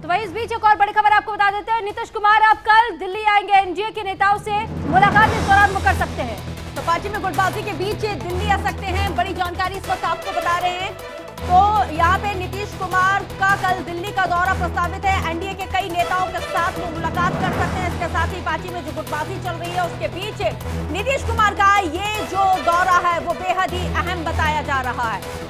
वहीं इस बीच एक और बड़ी खबर आपको बता देते हैं, नीतीश कुमार अब कल दिल्ली आएंगे। एनडीए के नेताओं से मुलाकात इस दौरान वो कर सकते हैं। तो पार्टी में गुटबाजी के बीच दिल्ली आ सकते हैं, बड़ी जानकारी इस वक्त आपको बता रहे हैं। तो यहाँ पे नीतीश कुमार का कल दिल्ली का दौरा प्रस्तावित है। एनडीए के कई नेताओं के साथ वो मुलाकात कर सकते हैं। इसके साथ ही पार्टी में जो गुटबाजी चल रही है उसके बीच नीतीश कुमार का ये जो दौरा है वो बेहद ही अहम बताया जा रहा है।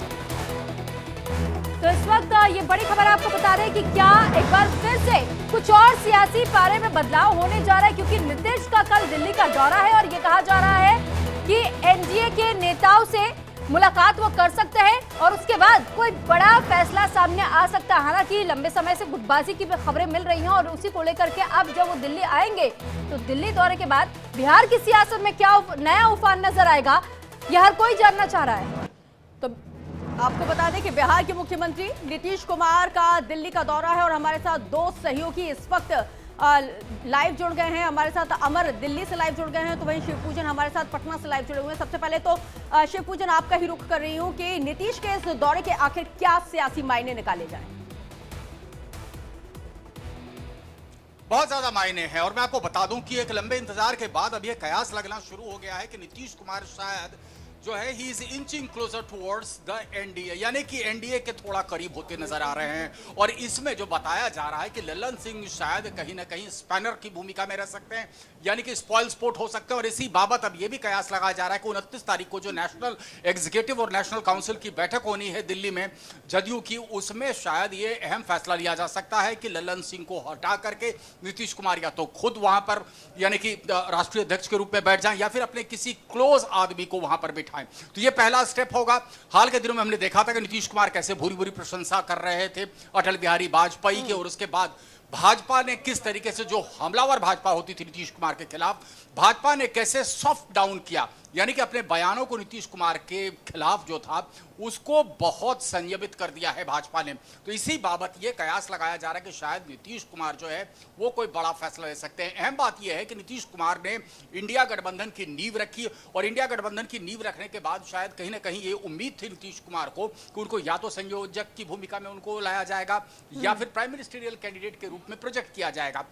तो इस वक्त ये बड़ी खबर आपको बता रहे हैं कि क्या एक बार फिर से कुछ और सियासी पारे में बदलाव होने जा रहा है, क्योंकि नीतीश का कल दिल्ली का दौरा है और ये कहा जा रहा है कि एनडीए के नेताओं से मुलाकात वो कर सकते हैं और उसके बाद कोई बड़ा फैसला सामने आ सकता है। हालांकि लंबे समय से गुटबाजी की खबरें मिल रही हैं और उसी को लेकर के अब जब वो दिल्ली आएंगे तो दिल्ली दौरे के बाद बिहार की सियासत में क्या नया उफान नजर आएगा, यह हर कोई जानना चाह रहा है। तो आपको बता दें कि बिहार के मुख्यमंत्री नीतीश कुमार का दिल्ली का दौरा है और हमारे साथ दो सहयोगी इस वक्त लाइव जुड़ गए हैं। हमारे साथ अमर दिल्ली से लाइव जुड़ गए हैं, तो वहीं शिवपूजन हमारे साथ पटना से लाइव जुड़े हुए हैं। सबसे पहले तो शिवपूजन आपका ही रुख कर रही हूं कि नीतीश के इस दौरे के आखिर क्या सियासी मायने निकाले जाएं? बहुत ज्यादा मायने हैं और मैं आपको बता दूं कि एक लंबे इंतजार के बाद अब यह कयास लगना शुरू हो गया है कि नीतीश कुमार शायद जो है he is inching closure towards the NDA, यानी कि एनडीए के थोड़ा करीब होते नजर आ रहे हैं। और इसमें जो बताया जा रहा है कि ललन सिंह शायद कहीं ना कहीं स्पैनर की भूमिका में रह सकते हैं, यानी कि स्पॉइल स्पोर्ट हो सकते हैं। और इसी बाबत अब यह भी कयास लगाया जा रहा है कि 29 तारीख को जो नेशनल एग्जीक्यूटिव और नेशनल काउंसिल की बैठक होनी है दिल्ली में जदयू की, उसमें शायद ये अहम फैसला लिया जा सकता है कि ललन सिंह को हटा करके नीतीश कुमार या तो खुद वहां पर यानी कि राष्ट्रीय अध्यक्ष के रूप में बैठ जाएं या फिर अपने किसी क्लोज आदमी को वहां पर बिठाएं। तो ये पहला स्टेप होगा। हाल के दिनों में हमने देखा था कि नीतीश कुमार कैसे भूरी भूरी प्रशंसा कर रहे थे अटल बिहारी वाजपेयी के, और उसके बाद भाजपा ने किस तरीके से, जो हमलावर भाजपा होती थी नीतीश कुमार के खिलाफ, भाजपा ने कैसे सॉफ्ट डाउन किया, यानी कि अपने बयानों को नीतीश कुमार के खिलाफ जो था उसको बहुत संयमित कर दिया है भाजपा ने। तो इसी बाबत ये कयास लगाया जा रहा है कि शायद नीतीश कुमार जो है वो कोई बड़ा फैसला ले सकते हैं। अहम बात यह है कि नीतीश कुमार ने इंडिया गठबंधन की नींव रखी और इंडिया गठबंधन की नींव रखने के बाद शायद कहीं ना कहीं ये उम्मीद थी नीतीश कुमार को कि उनको या तो संयोजक की भूमिका में उनको लाया जाएगा या फिर प्राइम मिनिस्टरियल कैंडिडेट के रूप में प्रोजेक्ट किया जाएगा।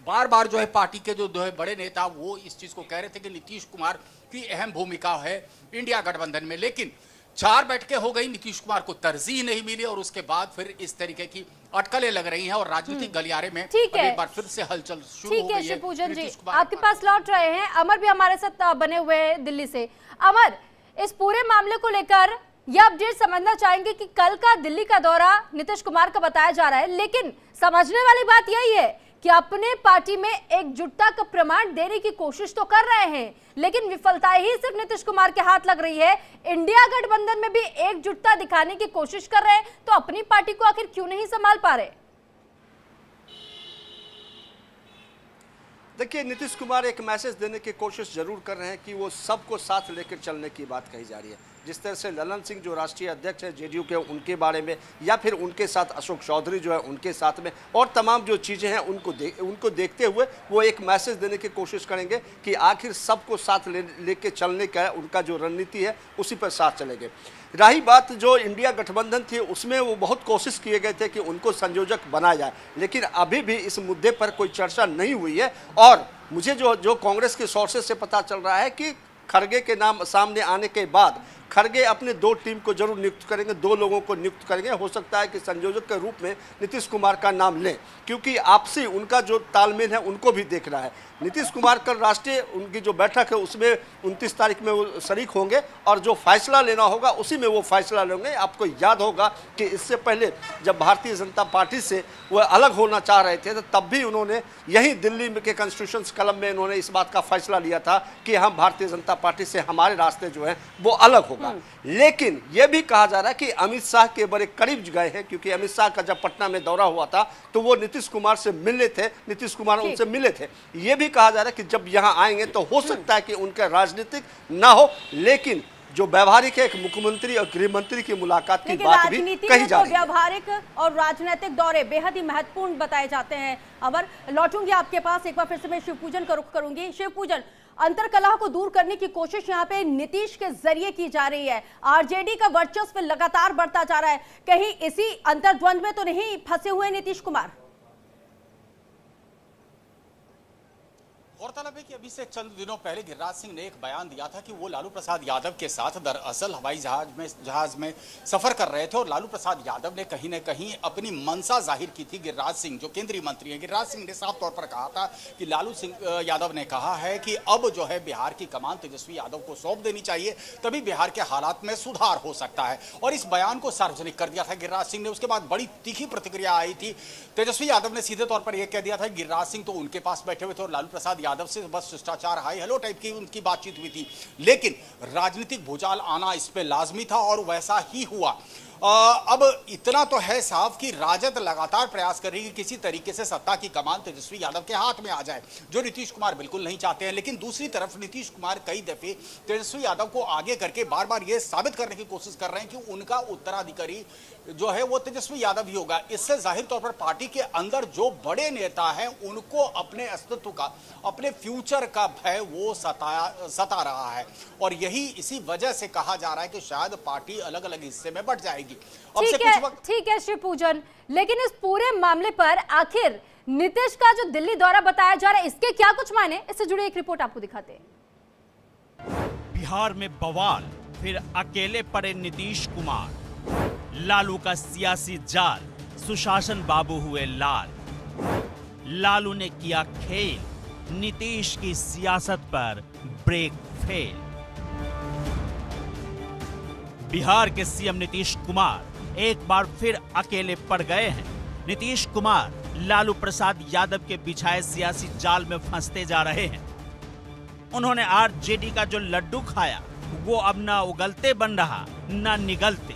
बार बार जो है पार्टी के जो बड़े नेता वो इस चीज को कह रहे थे कि नीतीश कुमार की अहम भूमिका है इंडिया गठबंधन में, लेकिन 4 बैठकें हो गई, नीतीश कुमार को तरजीह नहीं मिली और उसके बाद फिर इस तरीके की अटकलें लग रही हैं और राजनीतिक गलियारे में एक बार फिर से हलचल शुरू हो गई है। शिवपूजन जी आपके पास लौट रहे हैं, अमर भी हमारे साथ बने हुए हैं दिल्ली से। अमर, इस पूरे मामले को लेकर यह अपडेट समझना चाहेंगे कि कल का दिल्ली का दौरा नीतीश कुमार का बताया जा रहा है, लेकिन समझने वाली बात यही है कि अपने पार्टी में एकजुटता का प्रमाण देने की कोशिश तो कर रहे हैं, लेकिन विफलता ही सिर्फ नीतीश कुमार के हाथ लग रही है। इंडिया गठबंधन में भी एकजुटता दिखाने की कोशिश कर रहे हैं, तो अपनी पार्टी को आखिर क्यों नहीं संभाल पा रहे? देखिए, नीतीश कुमार एक मैसेज देने की कोशिश जरूर कर रहे हैं कि वो सबको साथ लेकर चलने की बात कही जा रही है। जिस तरह से ललन सिंह जो राष्ट्रीय अध्यक्ष है जेडीयू के, उनके बारे में, या फिर उनके साथ अशोक चौधरी जो है उनके साथ में, और तमाम जो चीज़ें हैं उनको देखते हुए वो एक मैसेज देने की कोशिश करेंगे कि आखिर सबको साथ लेके चलने का उनका जो रणनीति है उसी पर साथ चलेंगे। रही बात जो इंडिया गठबंधन थी, उसमें वो बहुत कोशिश किए गए थे कि उनको संयोजक बनाया जाए, लेकिन अभी भी इस मुद्दे पर कोई चर्चा नहीं हुई है। और मुझे जो कांग्रेस के सोर्सेज से पता चल रहा है कि खड़गे के नाम सामने आने के बाद खड़गे अपने 2 टीम को जरूर नियुक्त करेंगे, 2 लोगों को नियुक्त करेंगे। हो सकता है कि संयोजक के रूप में नीतीश कुमार का नाम लें, क्योंकि आपसी उनका जो तालमेल है उनको भी देखना है। नीतीश कुमार कल राष्ट्रीय उनकी जो बैठक है उसमें 29 तारीख में वो शरीक होंगे और जो फैसला लेना होगा उसी में वो फैसला लेंगे। आपको याद होगा कि इससे पहले जब भारतीय जनता पार्टी से वो अलग होना चाह रहे थे तो तब भी उन्होंने यहीं दिल्ली के कॉन्स्टिट्यूशन क्लब में उन्होंने इस बात का फैसला लिया था कि हम भारतीय जनता पार्टी से हमारे रास्ते जो है वो अलग होगा। लेकिन यह भी कहा जा रहा है कि अमित शाह के बड़े करीब गए हैं, क्योंकि अमित शाह का जब पटना में दौरा हुआ था तो वो नीतीश कुमार से मिलने थे, नीतीश कुमार उनसे मिले थे। यह भी कहा जा रहा है कि जब यहां आएंगे तो हो सकता है कि उनका राजनीतिक ना हो, लेकिन जो व्यवहारिक है एक मुख्यमंत्री और गृह मंत्री की मुलाकात की बात भी कही जा रही है। व्यवहारिक और राजनीतिक दौरे बेहद ही महत्वपूर्ण बताए जाते हैं। अमर, लौटूंगी आपके पास, एक बार फिर से मैं शिवपूजन का रुख करूंगी। शिवपूजन, अंतर्कलह को दूर करने की कोशिश यहां पे नीतीश के जरिए की जा रही है। आरजेडी का वर्चस्व लगातार बढ़ता जा रहा है। कहीं इसी अंतर्द्वंद में तो नहीं फंसे हुए नीतीश कुमार? गौरतलब है कि अभी से चंद दिनों पहले गिरिराज सिंह ने एक बयान दिया था कि वो लालू प्रसाद यादव के साथ दरअसल हवाई जहाज में सफर कर रहे थे और लालू प्रसाद यादव ने कहीं न कहीं अपनी मंशा जाहिर की थी। गिरिराज सिंह जो केंद्रीय मंत्री हैं, गिरिराज सिंह ने साफ तौर पर कहा था कि लालू सिंह यादव ने कहा है कि अब जो है बिहार की कमान तेजस्वी यादव को सौंप देनी चाहिए, तभी बिहार के हालात में सुधार हो सकता है। और इस बयान को सार्वजनिक कर दिया था गिरिराज सिंह ने। उसके बाद बड़ी तीखी प्रतिक्रिया आई थी। तेजस्वी यादव ने सीधे तौर पर यह कह दिया था गिरिराज सिंह तो उनके पास बैठे हुए थे और लालू प्रसाद यादव से बस शिष्टाचार हाई हेलो टाइप की उनकी बातचीत हुई थी। लेकिन राजनीतिक भूचाल आना इस पे लाजमी था और वैसा ही हुआ। अब इतना तो है साफ कि राजद लगातार प्रयास कर रही है कि किसी तरीके से सत्ता की कमान तेजस्वी यादव के हाथ में आ जाए, जो नीतीश कुमार बिल्कुल नहीं चाहते हैं। लेकिन दूसरी तरफ नीतीश कुमार कई दफे तेजस्वी यादव को आगे करके बार बार यह साबित करने की कोशिश कर रहे हैं कि उनका उत्तराधिकारी जो है वो तेजस्वी यादव ही होगा। इससे जाहिर तौर पर पार्टी के अंदर जो बड़े नेता हैं उनको अपने अस्तित्व का, अपने फ्यूचर का भय वो सता रहा है। और यही इसी वजह से कहा जा रहा है कि शायद पार्टी अलग अलग हिस्से में बंट जाएगी। ठीक है शिव पूजन, लेकिन इस पूरे मामले पर आखिर नीतीश का जो दिल्ली दौरा बताया जा रहा है, इसके क्या कुछ मायने? इससे जुड़ी एक रिपोर्ट आपको दिखाते हैं। बिहार में बवाल, फिर अकेले पड़े नीतीश कुमार। लालू का सियासी जाल, सुशासन बाबू हुए लाल। लालू ने किया खेल, नीतीश की सियासत पर ब्रेक फेल। बिहार के सीएम नीतीश कुमार एक बार फिर अकेले पड़ गए हैं। नीतीश कुमार लालू प्रसाद यादव के बिछाए सियासी जाल में फंसते जा रहे हैं। उन्होंने आरजेडी का जो लड्डू खाया वो अब ना उगलते बन रहा ना निगलते।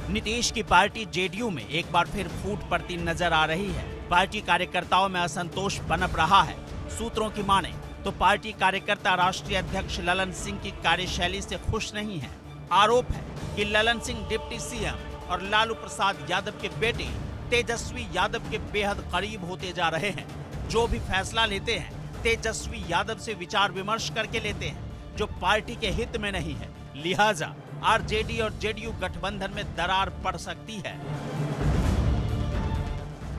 नीतीश की पार्टी जेडीयू में एक बार फिर फूट पड़ती नजर आ रही है। पार्टी कार्यकर्ताओं में असंतोष पनप रहा है। सूत्रों की माने तो पार्टी कार्यकर्ता राष्ट्रीय अध्यक्ष ललन सिंह की कार्यशैली से खुश नहीं है। आरोप है कि ललन सिंह डिप्टी सीएम और लालू प्रसाद यादव के बेटे तेजस्वी यादव के बेहद करीब होते जा रहे हैं। जो भी फैसला लेते हैं तेजस्वी यादव से विचार विमर्श करके लेते हैं, जो पार्टी के हित में नहीं है। लिहाजा आरजेडी और जेडीयू गठबंधन में दरार पड़ सकती है।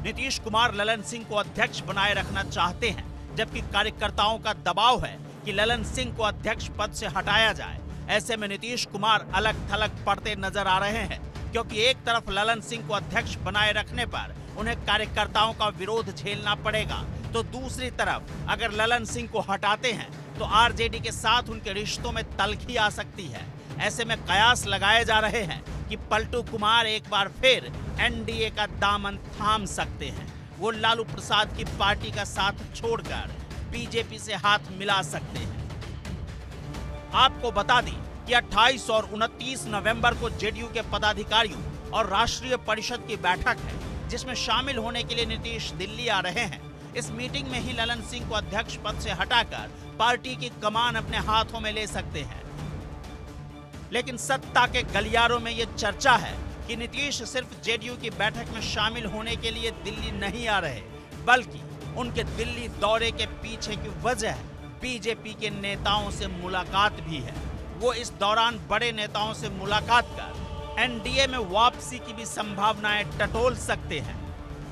नीतीश कुमार ललन सिंह को अध्यक्ष बनाए रखना चाहते हैं, जबकि कार्यकर्ताओं का दबाव है कि ललन सिंह को अध्यक्ष पद से हटाया जाए। ऐसे में नीतीश कुमार अलग थलग पड़ते नजर आ रहे हैं, क्योंकि एक तरफ ललन सिंह को अध्यक्ष बनाए रखने पर उन्हें कार्यकर्ताओं का विरोध झेलना पड़ेगा, तो दूसरी तरफ अगर ललन सिंह को हटाते हैं तो आरजेडी के साथ उनके रिश्तों में तल्खी आ सकती है। ऐसे में कयास लगाए जा रहे हैं कि पलटू कुमार एक बार फिर एनडीए का दामन थाम सकते हैं। वो लालू प्रसाद की पार्टी का साथ छोड़कर बीजेपी से हाथ मिला सकते हैं। आपको बता दें कि 28 और 29 नवंबर को जेडीयू के पदाधिकारियों और राष्ट्रीय परिषद की बैठक है, जिसमें शामिल होने के लिए नीतीश दिल्ली आ रहे हैं। इस मीटिंग में ही ललन सिंह को अध्यक्ष पद से हटाकर पार्टी की कमान अपने हाथों में ले सकते हैं। लेकिन सत्ता के गलियारों में यह चर्चा है कि नीतीश सिर्फ जेडीयू की बैठक में शामिल होने के लिए दिल्ली नहीं आ रहे, बल्कि उनके दिल्ली दौरे के पीछे की वजह बीजेपी के नेताओं से मुलाकात भी है। वो इस दौरान बड़े नेताओं से मुलाकात कर एनडीए में वापसी की भी संभावनाएं टटोल सकते हैं।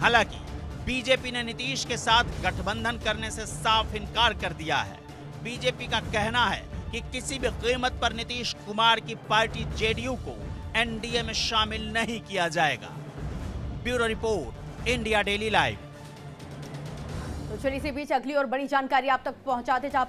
हालांकि बीजेपी ने नीतीश के साथ गठबंधन करने से साफ इनकार कर दिया है। बीजेपी का कहना है कि किसी भी कीमत पर नीतीश कुमार की पार्टी जेडीयू को एनडीए में शामिल नहीं किया जाएगा। Bureau report, India daily live. तो चलिए इसी बीच अगली और बड़ी जानकारी आप तक पहुंचाते, जहां पर